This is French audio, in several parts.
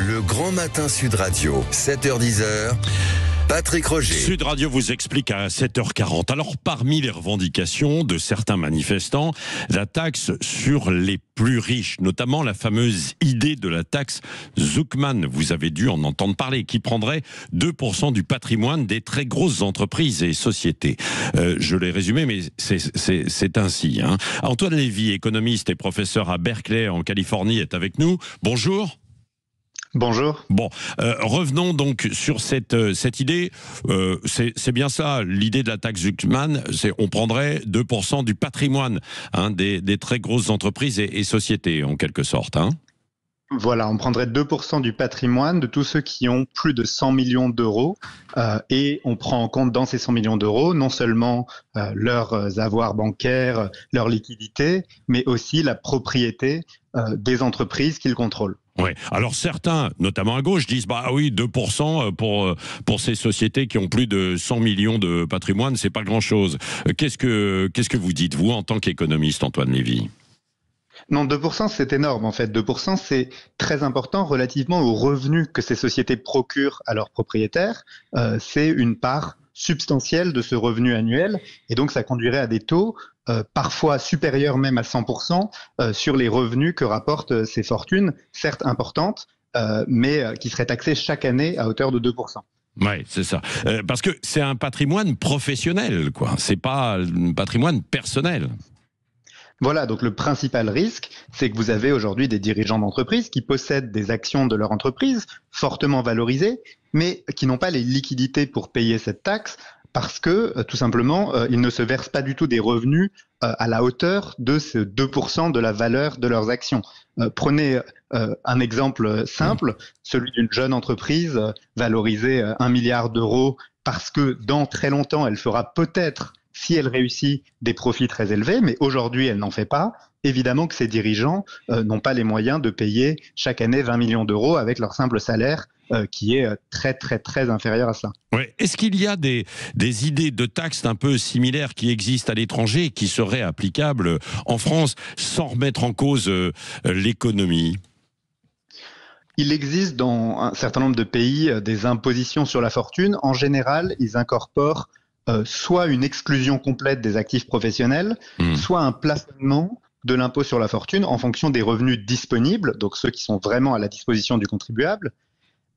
Le Grand Matin Sud Radio, 7h-10h. Patrick Roger. Sud Radio vous explique à 7h40. Alors, parmi les revendications de certains manifestants, la taxe sur les plus riches, notamment la fameuse idée de la taxe Zuckman, vous avez dû en entendre parler, qui prendrait 2% du patrimoine des très grosses entreprises et sociétés. Je l'ai résumé, mais c'est ainsi. Antoine Lévy, économiste et professeur à Berkeley en Californie, est avec nous. Bonjour. Bonjour. Bon, revenons donc sur cette idée. C'est bien ça, l'idée de la taxe Zuckman, c'est on prendrait 2% du patrimoine des très grosses entreprises et sociétés, en quelque sorte. Voilà, on prendrait 2% du patrimoine de tous ceux qui ont plus de 100 millions d'euros et on prend en compte dans ces 100 millions d'euros non seulement leurs avoirs bancaires, leur liquidité, mais aussi la propriété des entreprises qu'ils contrôlent. Ouais. Alors certains, notamment à gauche, disent bah oui, 2% pour ces sociétés qui ont plus de 100 millions de patrimoine, c'est pas grand-chose. Qu'est-ce que vous dites, vous, en tant qu'économiste, Antoine Lévy ? Non, 2%, c'est énorme en fait. 2%, c'est très important relativement aux revenus que ces sociétés procurent à leurs propriétaires. C'est une part substantielle de ce revenu annuel et donc ça conduirait à des taux parfois supérieurs même à 100% sur les revenus que rapportent ces fortunes, certes importantes, mais qui seraient taxées chaque année à hauteur de 2%. Ouais, c'est ça. Parce que c'est un patrimoine professionnel, quoi. C'est pas un patrimoine personnel. Voilà, donc le principal risque, c'est que vous avez aujourd'hui des dirigeants d'entreprise qui possèdent des actions de leur entreprise fortement valorisées, mais qui n'ont pas les liquidités pour payer cette taxe parce que, tout simplement, ils ne se versent pas du tout des revenus à la hauteur de ce 2% de la valeur de leurs actions. Prenez un exemple simple, celui d'une jeune entreprise valorisée 1 milliard d'euros parce que dans très longtemps, elle fera peut-être, si elle réussit, des profits très élevés, mais aujourd'hui, elle n'en fait pas. Évidemment que ces dirigeants n'ont pas les moyens de payer chaque année 20 millions d'euros avec leur simple salaire qui est très, très, très inférieur à cela. Ouais. Est-ce qu'il y a des idées de taxes un peu similaires qui existent à l'étranger et qui seraient applicables en France sans remettre en cause l'économie ? Il existe dans un certain nombre de pays des impositions sur la fortune. En général, ils incorporent soit une exclusion complète des actifs professionnels, soit un plafonnement de l'impôt sur la fortune en fonction des revenus disponibles, donc ceux qui sont vraiment à la disposition du contribuable.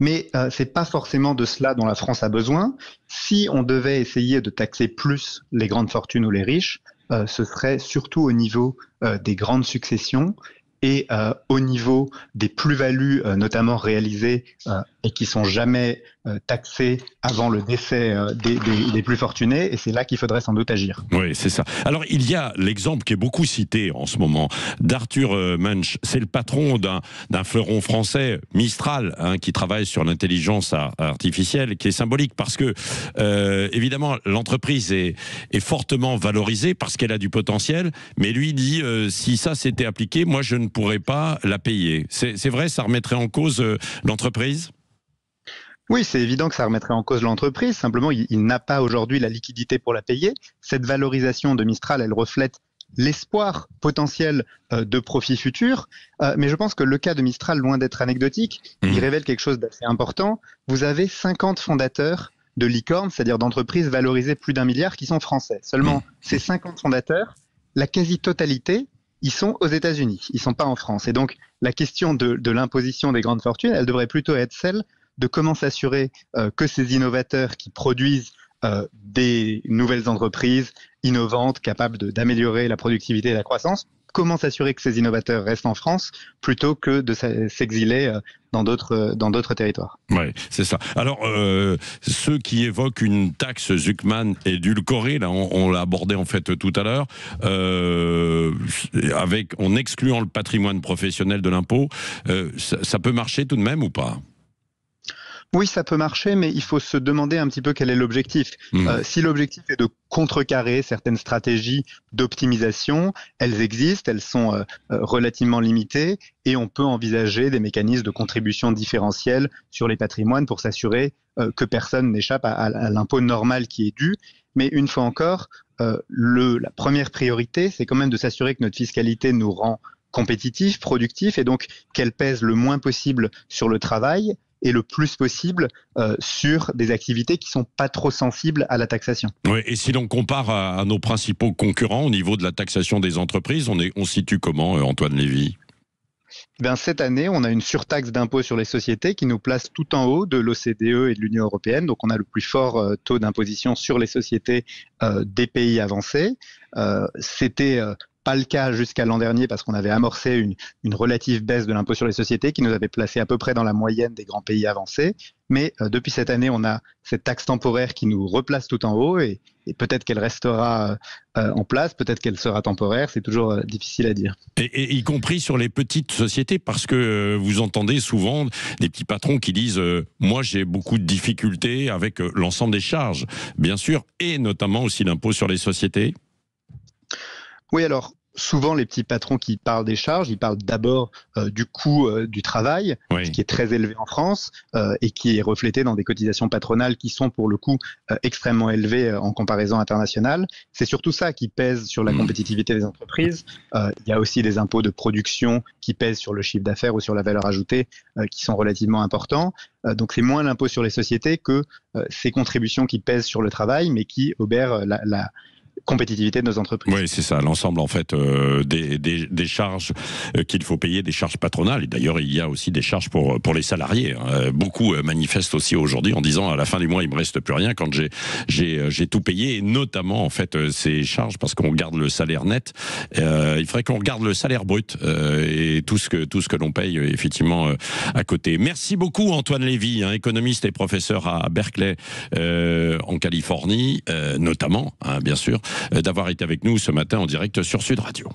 Mais c'est pas forcément de cela dont la France a besoin. Si on devait essayer de taxer plus les grandes fortunes ou les riches, ce serait surtout au niveau des grandes successions et au niveau des plus-values notamment réalisées et qui sont jamais taxées avant le décès des plus fortunés, et c'est là qu'il faudrait sans doute agir. Oui, c'est ça. Alors, il y a l'exemple qui est beaucoup cité en ce moment d'Arthur Munch. C'est le patron d'un fleuron français, Mistral, qui travaille sur l'intelligence artificielle, qui est symbolique parce que, évidemment, l'entreprise est fortement valorisée parce qu'elle a du potentiel, mais lui dit, si ça s'était appliqué, moi, je ne pourrais pas la payer. C'est vrai, ça remettrait en cause l'entreprise ? Oui, c'est évident que ça remettrait en cause l'entreprise. Simplement, il n'a pas aujourd'hui la liquidité pour la payer. Cette valorisation de Mistral, elle reflète l'espoir potentiel de profit futur. Mais je pense que le cas de Mistral, loin d'être anecdotique, il révèle quelque chose d'assez important. Vous avez 50 fondateurs de licornes, c'est-à-dire d'entreprises valorisées plus d'1 milliard, qui sont français. Seulement, ces 50 fondateurs, la quasi-totalité, ils sont aux États-Unis, ils ne sont pas en France. Et donc, la question de l'imposition des grandes fortunes, elle devrait plutôt être celle de comment s'assurer que ces innovateurs qui produisent des nouvelles entreprises innovantes, capables d'améliorer la productivité et la croissance, comment s'assurer que ces innovateurs restent en France plutôt que de s'exiler dans d'autres territoires. Oui, c'est ça. Alors, ceux qui évoquent une taxe Zuckman édulcorée, là, on l'a abordé en fait tout à l'heure, en excluant le patrimoine professionnel de l'impôt, ça peut marcher tout de même ou pas ? Oui, ça peut marcher, mais il faut se demander un petit peu quel est l'objectif. Si l'objectif est de contrecarrer certaines stratégies d'optimisation, elles existent, elles sont relativement limitées et on peut envisager des mécanismes de contribution différentielle sur les patrimoines pour s'assurer que personne n'échappe à l'impôt normal qui est dû. Mais une fois encore, la première priorité, c'est quand même de s'assurer que notre fiscalité nous rend compétitif, productif, et donc qu'elle pèse le moins possible sur le travail et le plus possible sur des activités qui sont pas trop sensibles à la taxation. Oui, et si l'on compare à nos principaux concurrents au niveau de la taxation des entreprises, on se situe comment, Antoine Lévy ? Cette année, on a une surtaxe d'impôt sur les sociétés qui nous place tout en haut de l'OCDE et de l'Union européenne. Donc, on a le plus fort taux d'imposition sur les sociétés des pays avancés. C'était pas le cas jusqu'à l'an dernier parce qu'on avait amorcé une relative baisse de l'impôt sur les sociétés qui nous avait placé à peu près dans la moyenne des grands pays avancés. Mais depuis cette année, on a cette taxe temporaire qui nous replace tout en haut et peut-être qu'elle restera en place, peut-être qu'elle sera temporaire, c'est toujours difficile à dire. Et y compris sur les petites sociétés, parce que vous entendez souvent des petits patrons qui disent moi j'ai beaucoup de difficultés avec l'ensemble des charges, bien sûr, et notamment aussi l'impôt sur les sociétés. Oui, alors souvent les petits patrons qui parlent des charges, ils parlent d'abord du coût du travail, Oui. qui est très élevé en France et qui est reflété dans des cotisations patronales qui sont pour le coup extrêmement élevées en comparaison internationale. C'est surtout ça qui pèse sur la compétitivité des entreprises. Il y a aussi des impôts de production qui pèsent sur le chiffre d'affaires ou sur la valeur ajoutée qui sont relativement importants. Donc c'est moins l'impôt sur les sociétés que ces contributions qui pèsent sur le travail mais qui obèrent la compétitivité de nos entreprises. Oui, c'est ça, l'ensemble en fait des charges qu'il faut payer, des charges patronales. Et d'ailleurs, il y a aussi des charges pour les salariés. Beaucoup manifestent aussi aujourd'hui en disant à la fin du mois, il me reste plus rien quand j'ai tout payé, et notamment en fait ces charges parce qu'on garde le salaire net. Il faudrait qu'on regarde le salaire brut et tout ce que l'on paye effectivement à côté. Merci beaucoup Antoine Lévy, économiste et professeur à Berkeley en Californie, notamment, bien sûr, d'avoir été avec nous ce matin en direct sur Sud Radio.